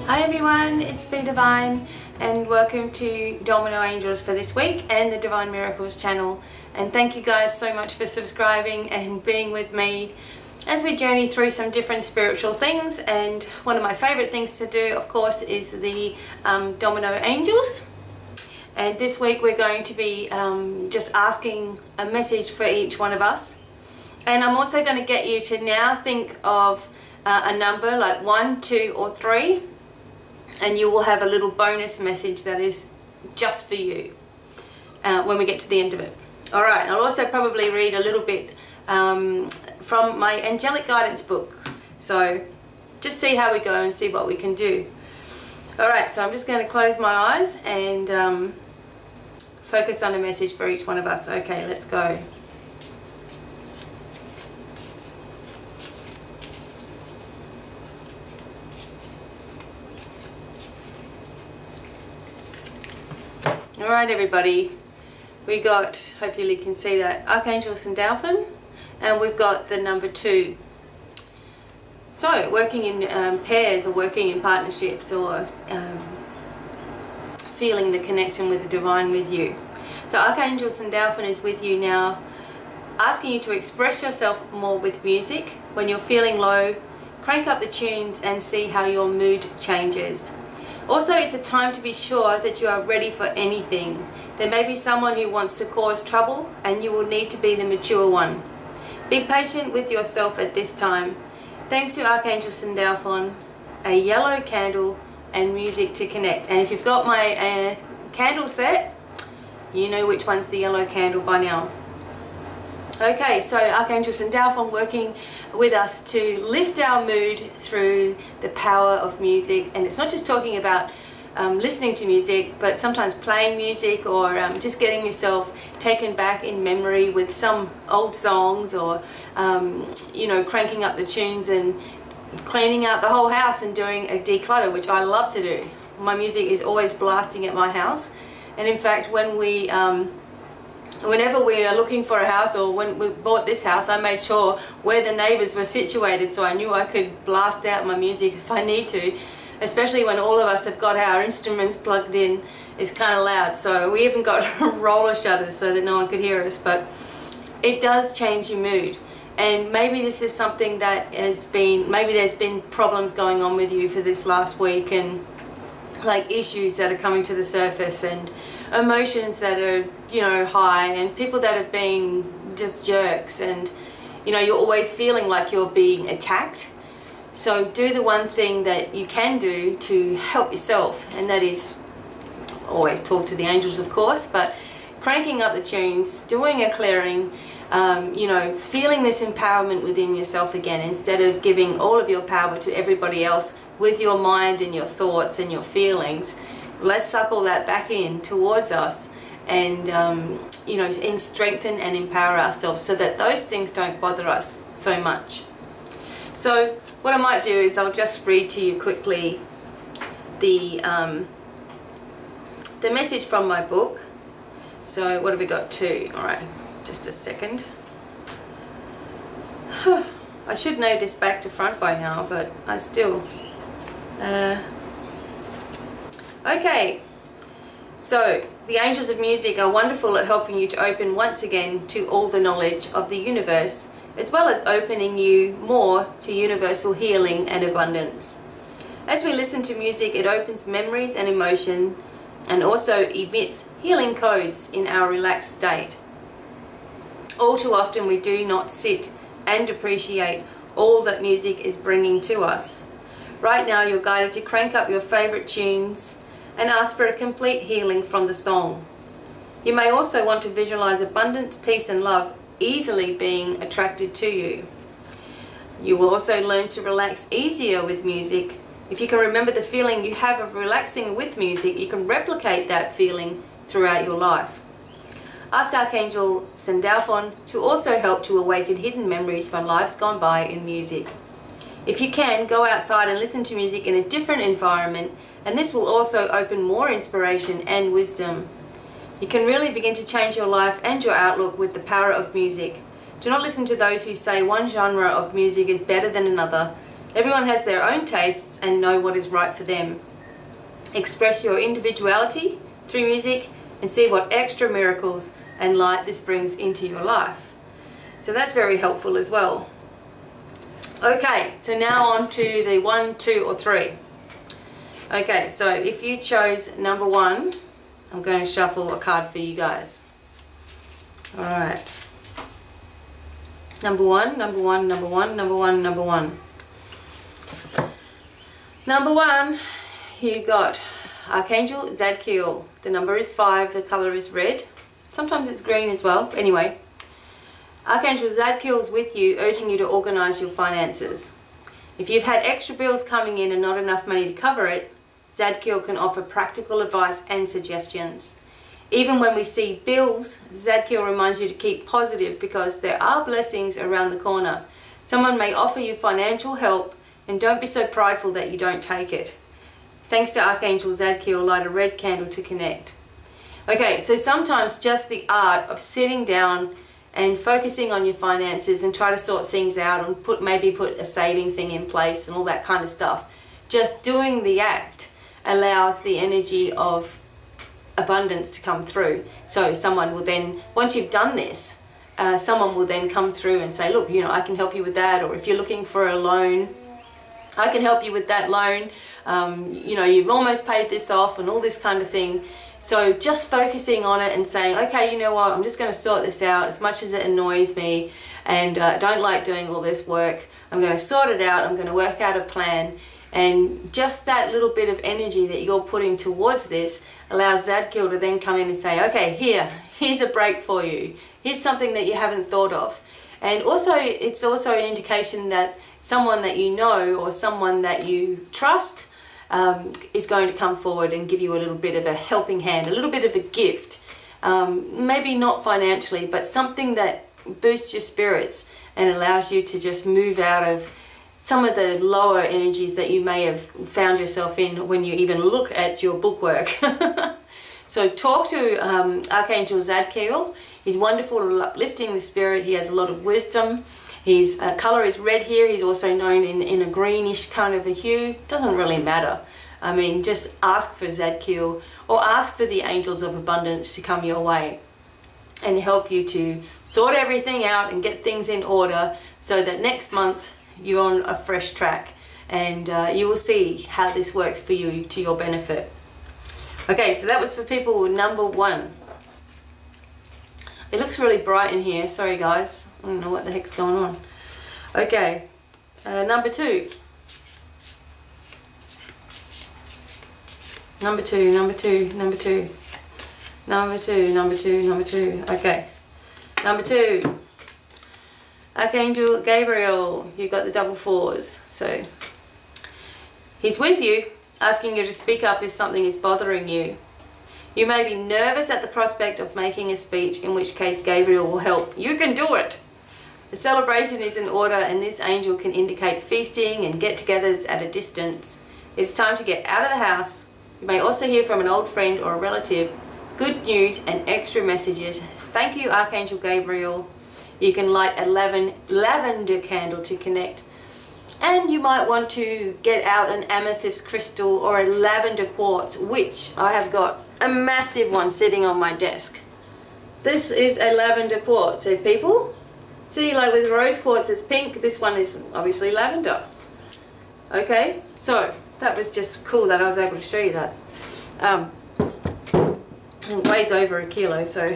Hi everyone, it's BDevine and welcome to Domino Angels for this week and the Divine Miracles channel. And thank you guys so much for subscribing and being with me as we journey through some different spiritual things. And one of my favorite things to do, of course, is the Domino Angels. And this week we're going to be just asking a message for each one of us. And I'm also going to get you to now think of a number like 1, 2 or 3. And you will have a little bonus message that is just for you when we get to the end of it. Alright, I'll also probably read a little bit from my angelic guidance book. So just see how we go and see what we can do. Alright, so I'm just going to close my eyes and focus on a message for each one of us. Okay, let's go. Alright everybody, we got, hopefully you can see that, Archangel Sandalphon, and we've got the number 2. So, working in pairs or working in partnerships or feeling the connection with the Divine with you. So Archangel Sandalphon is with you now, asking you to express yourself more with music. When you're feeling low, crank up the tunes and see how your mood changes. Also, it's a time to be sure that you are ready for anything. There may be someone who wants to cause trouble and you will need to be the mature one. Be patient with yourself at this time. Thanks to Archangel Sandalphon, a yellow candle and music to connect. And if you've got my candle set, you know which one's the yellow candle by now. Okay, so Archangel Sandalphon working with us to lift our mood through the power of music. And it's not just talking about listening to music, but sometimes playing music or just getting yourself taken back in memory with some old songs or, you know, cranking up the tunes and cleaning out the whole house and doing a declutter, which I love to do. My music is always blasting at my house. And in fact, when we... whenever we are looking for a house, or when we bought this house, I made sure where the neighbours were situated so I knew I could blast out my music if I need to, especially when all of us have got our instruments plugged in. It's kind of loud, so we even got roller shutters so that no one could hear us. But it does change your mood, and maybe this is something that has been, maybe there's been problems going on with you for this last week, and like issues that are coming to the surface and emotions that are, you know, high, and people that have been just jerks, and you know, you're always feeling like you're being attacked. So do the one thing that you can do to help yourself, and that is always talk to the angels, of course, but cranking up the tunes, doing a clearing, you know, feeling this empowerment within yourself again, instead of giving all of your power to everybody else with your mind and your thoughts and your feelings. Let's suck all that back in towards us and, you know, and strengthen and empower ourselves so that those things don't bother us so much. So what I might do is I'll just read to you quickly the message from my book. So what have we got? 2. Alright, just a second. I should know this back to front by now, but I still... Okay, so the angels of music are wonderful at helping you to open once again to all the knowledge of the universe, as well as opening you more to universal healing and abundance. As we listen to music, it opens memories and emotion, and also emits healing codes in our relaxed state. All too often we do not sit and appreciate all that music is bringing to us. Right now you're guided to crank up your favorite tunes and ask for a complete healing from the song. You may also want to visualize abundance, peace and love easily being attracted to you. You will also learn to relax easier with music. If you can remember the feeling you have of relaxing with music, you can replicate that feeling throughout your life. Ask Archangel Sandalphon to also help to awaken hidden memories from lives gone by in music. If you can, go outside and listen to music in a different environment, and this will also open more inspiration and wisdom. You can really begin to change your life and your outlook with the power of music. Do not listen to those who say one genre of music is better than another, Everyone has their own tastes and know what is right for them. Express your individuality through music and see what extra miracles and light this brings into your life. So that's very helpful as well. Okay, so now on to the 1, 2 or 3. Okay, so if you chose number 1, I'm going to shuffle a card for you guys. Alright. Number 1, number 1, number 1, number 1, number 1. Number 1, you got Archangel Zadkiel. The number is 5, the color is red. Sometimes it's green as well. Anyway, Archangel Zadkiel is with you, urging you to organize your finances. If you've had extra bills coming in and not enough money to cover it, Zadkiel can offer practical advice and suggestions. Even when we see bills, Zadkiel reminds you to keep positive because there are blessings around the corner. Someone may offer you financial help, and don't be so prideful that you don't take it. Thanks to Archangel Zadkiel, light a red candle to connect. Okay, so sometimes just the art of sitting down and focusing on your finances and try to sort things out and maybe put a saving thing in place and all that kind of stuff. Just doing the act allows the energy of abundance to come through. So someone will then, once you've done this, someone will then come through and say, look, you know, I can help you with that. Or if you're looking for a loan, I can help you with that loan. You know, you've almost paid this off and all this kind of thing. So just focusing on it and saying, okay, you know what, I'm just going to sort this out. As much as it annoys me and I don't like doing all this work, I'm going to sort it out. I'm going to work out a plan. And just that little bit of energy that you're putting towards this allows Zadkiel to then come in and say, okay, here's a break for you. Here's something that you haven't thought of. And also, it's also an indication that someone that you know or someone that you trust is going to come forward and give you a little bit of a helping hand, a little bit of a gift. Maybe not financially, but something that boosts your spirits and allows you to just move out of some of the lower energies that you may have found yourself in when you even look at your bookwork. So talk to Archangel Zadkiel. He's wonderful at uplifting the spirit. He has a lot of wisdom. His color is red here. He's also known in a greenish kind of a hue. Doesn't really matter. I mean, just ask for Zadkiel or ask for the angels of abundance to come your way and help you to sort everything out and get things in order so that next month you're on a fresh track, and you will see how this works for you to your benefit. Okay, so that was for people with number 1. It looks really bright in here. Sorry guys, I don't know what the heck's going on. Okay, number 2. Number 2, number 2, number 2. Number 2, number 2, number 2. Okay, number 2. Archangel Gabriel, you've got the double 4s. So he's with you, asking you to speak up if something is bothering you. You may be nervous at the prospect of making a speech, in which case Gabriel will help. You can do it. The celebration is in order, and this angel can indicate feasting and get-togethers at a distance. It's time to get out of the house. You may also hear from an old friend or a relative. Good news and extra messages. Thank you, Archangel Gabriel. You can light a lavender candle to connect. And you might want to get out an amethyst crystal or a lavender quartz, which I have got a massive one sitting on my desk. This is a lavender quartz, eh people? See, like with rose quartz it's pink, this one is obviously lavender. Okay, so that was just cool that I was able to show you that. It weighs over a kilo, so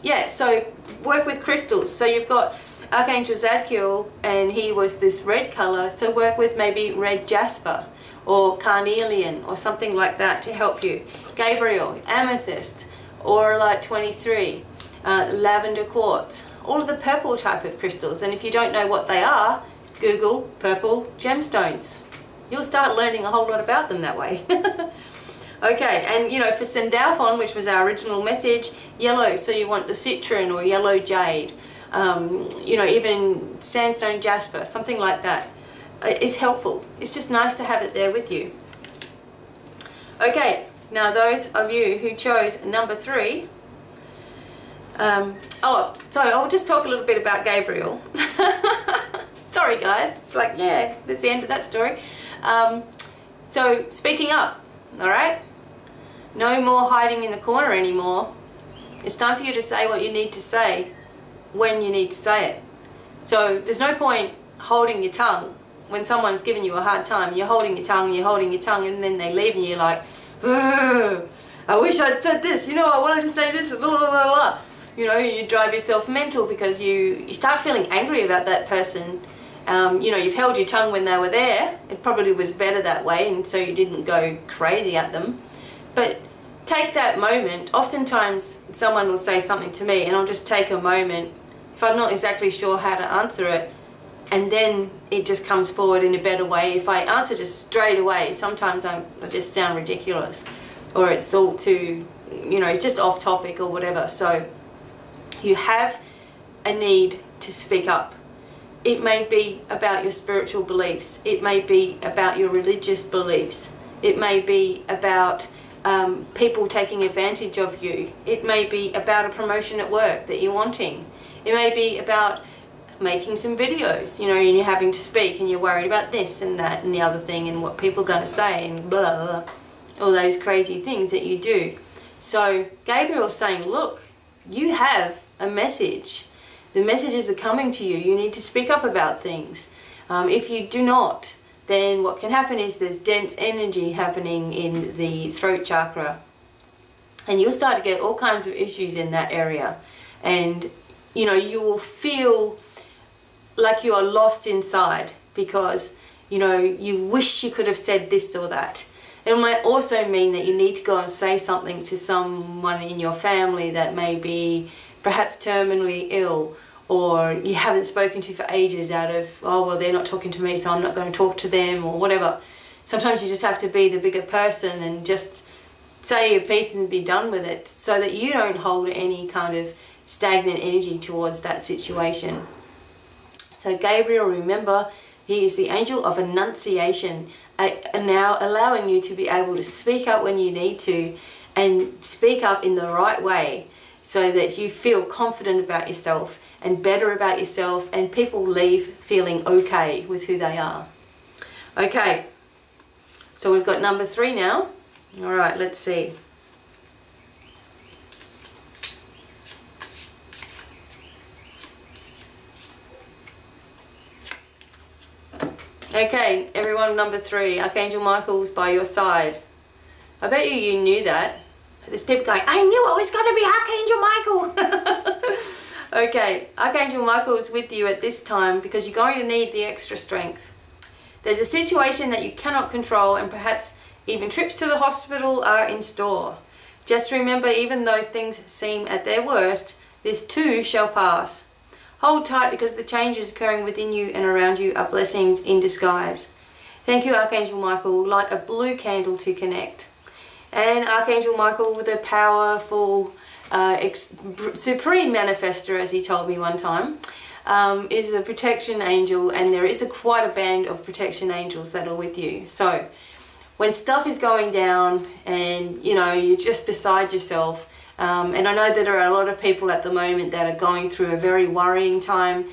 yeah, so work with crystals. So you've got Archangel Zadkiel, and he was this red color, so work with maybe red jasper or carnelian or something like that to help you. Gabriel, amethyst, or like 23, lavender quartz, all of the purple type of crystals. And if you don't know what they are, Google purple gemstones. You'll start learning a whole lot about them that way. Okay, and you know, for Sandalphon, which was our original message, yellow, so you want the citron or yellow jade, you know, even sandstone jasper, something like that. It's helpful. It's just nice to have it there with you. Okay, now those of you who chose number 3, oh, sorry, I'll just talk a little bit about Gabriel. Sorry guys, it's like, yeah, that's the end of that story. So speaking up, alright? No more hiding in the corner anymore. It's time for you to say what you need to say when you need to say it. So there's no point holding your tongue when someone's giving you a hard time. You're holding your tongue, and then they leave and you're like, ugh, I wish I'd said this, you know, I wanted to say this, blah, blah, blah, blah. You know, you drive yourself mental because you start feeling angry about that person. You know, you've held your tongue when they were there. It probably was better that way, and so you didn't go crazy at them. But take that moment. Oftentimes someone will say something to me and I'll just take a moment if I'm not exactly sure how to answer it, and then it just comes forward in a better way. If I answer just straight away, sometimes I just sound ridiculous, or it's all too, you know, it's just off topic or whatever. So you have a need to speak up. It may be about your spiritual beliefs. It may be about your religious beliefs. It may be about people taking advantage of you. It may be about a promotion at work that you're wanting. It may be about making some videos, you know, and you're having to speak and you're worried about this and that and the other thing and what people are going to say and blah, blah, blah, all those crazy things that you do. So Gabriel's saying, look, you have a message. The messages are coming to you. You need to speak up about things. If you do not, then what can happen is there's dense energy happening in the throat chakra, and you'll start to get all kinds of issues in that area, and you know, you will feel like you are lost inside because, you know, you wish you could have said this or that. It might also mean that you need to go and say something to someone in your family that may be perhaps terminally ill, or you haven't spoken to for ages out of, oh, well, they're not talking to me, so I'm not going to talk to them, or whatever. Sometimes you just have to be the bigger person and just say your piece and be done with it, so that you don't hold any kind of stagnant energy towards that situation. So Gabriel, remember, he is the angel of annunciation, now allowing you to be able to speak up when you need to, and speak up in the right way, so that you feel confident about yourself and better about yourself, and people leave feeling okay with who they are. Okay, so we've got number 3 now. All right, let's see. Okay, everyone, number 3, Archangel Michael's by your side. I bet you knew that. There's people going, I knew it was going to be Archangel Michael. Okay, Archangel Michael is with you at this time because you're going to need the extra strength. There's a situation that you cannot control, and perhaps even trips to the hospital are in store. Just remember, even though things seem at their worst, this too shall pass. Hold tight, because the changes occurring within you and around you are blessings in disguise. Thank you, Archangel Michael. Light a blue candle to connect. And Archangel Michael, with a powerful, supreme manifester, as he told me one time, is a protection angel, and there is quite a band of protection angels that are with you. So when stuff is going down and, you know, you're just beside yourself, and I know that there are a lot of people at the moment that are going through a very worrying time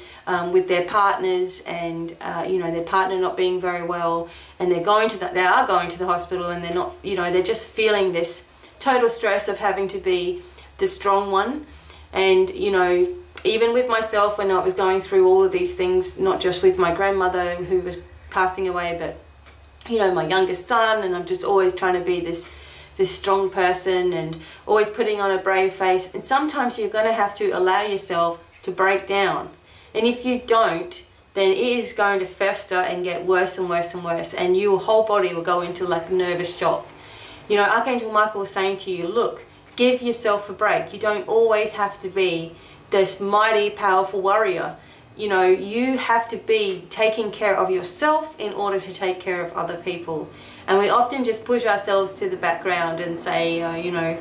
with their partners, and you know, their partner not being very well, and they are going to the hospital, and they're not, you know, they're just feeling this total stress of having to be the strong one. And you know, even with myself, when I was going through all of these things, not just with my grandmother who was passing away, but you know, my youngest son, and I'm just always trying to be this strong person and always putting on a brave face. And sometimes you're going to have to allow yourself to break down, and if you don't, then it is going to fester and get worse and worse and worse, and your whole body will go into like nervous shock. You know, Archangel Michael is saying to you, look, give yourself a break. You don't always have to be this mighty, powerful warrior. You know, you have to be taking care of yourself in order to take care of other people. And we often just push ourselves to the background and say, you know,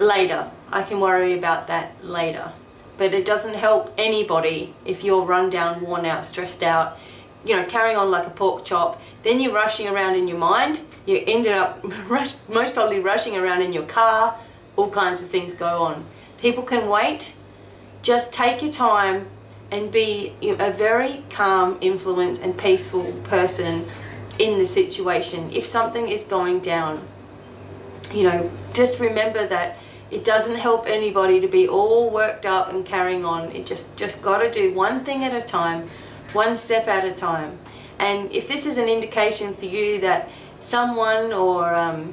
later, I can worry about that later. But it doesn't help anybody if you're run down, worn out, stressed out, you know, carrying on like a pork chop. Then you're rushing around in your mind. You ended up most probably rushing around in your car. All kinds of things go on. People can wait. Just take your time and be a very calm influence and peaceful person in the situation. If something is going down, you know, just remember that it doesn't help anybody to be all worked up and carrying on. It just got to do one thing at a time, one step at a time. And if this is an indication for you that someone, or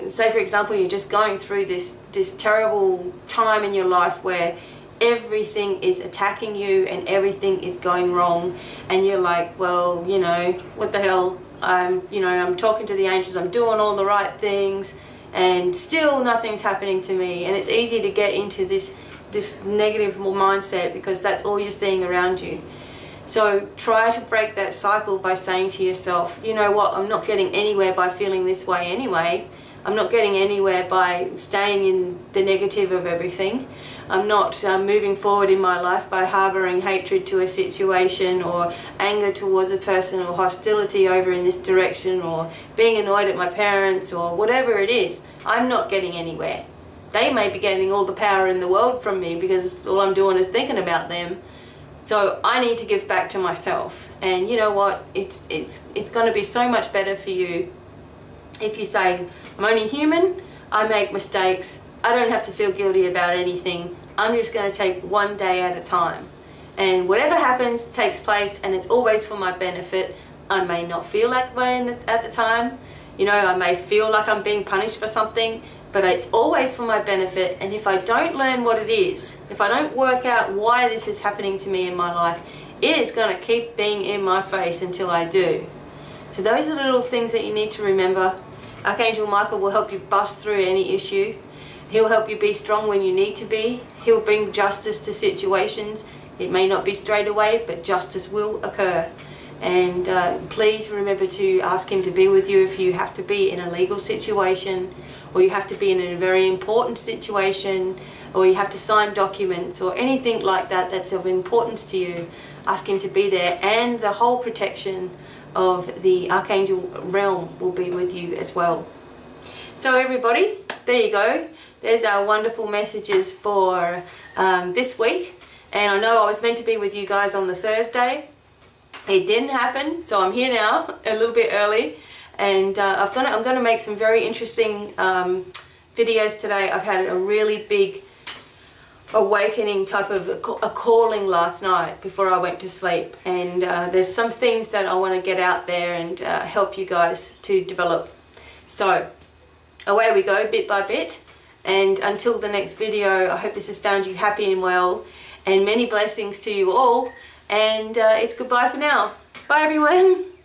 say for example you're just going through this terrible time in your life where everything is attacking you and everything is going wrong, and you're like, well, you know, what the hell, you know, I'm talking to the angels, I'm doing all the right things, and still nothing's happening to me. And it's easy to get into this negative mindset because that's all you're seeing around you. So try to break that cycle by saying to yourself, you know what, I'm not getting anywhere by feeling this way anyway. I'm not getting anywhere by staying in the negative of everything. I'm not moving forward in my life by harboring hatred to a situation, or anger towards a person, or hostility over in this direction, or being annoyed at my parents, or whatever it is. I'm not getting anywhere. They may be getting all the power in the world from me because all I'm doing is thinking about them. So I need to give back to myself. And you know what? It's going to be so much better for you if you say, I'm only human, I make mistakes, I don't have to feel guilty about anything. I'm just going to take one day at a time. And whatever happens takes place, and it's always for my benefit. I may not feel that way at the time. You know, I may feel like I'm being punished for something, but it's always for my benefit. And if I don't learn what it is, if I don't work out why this is happening to me in my life, it is going to keep being in my face until I do. So those are the little things that you need to remember. Archangel Michael will help you bust through any issue. He'll help you be strong when you need to be. He'll bring justice to situations. It may not be straight away, but justice will occur. And please remember to ask him to be with you if you have to be in a legal situation, or you have to be in a very important situation, or you have to sign documents, or anything like that that's of importance to you. Ask him to be there, and the whole protection of the Archangel realm will be with you as well. So everybody, there you go. There's our wonderful messages for this week. And I know I was meant to be with you guys on the Thursday. It didn't happen, so I'm here now, a little bit early. And I'm going to make some very interesting videos today. I've had a really big awakening type of a calling last night before I went to sleep. And there's some things that I want to get out there and help you guys to develop. So away we go, bit by bit. And until the next video, I hope this has found you happy and well, and many blessings to you all. And it's goodbye for now. Bye everyone.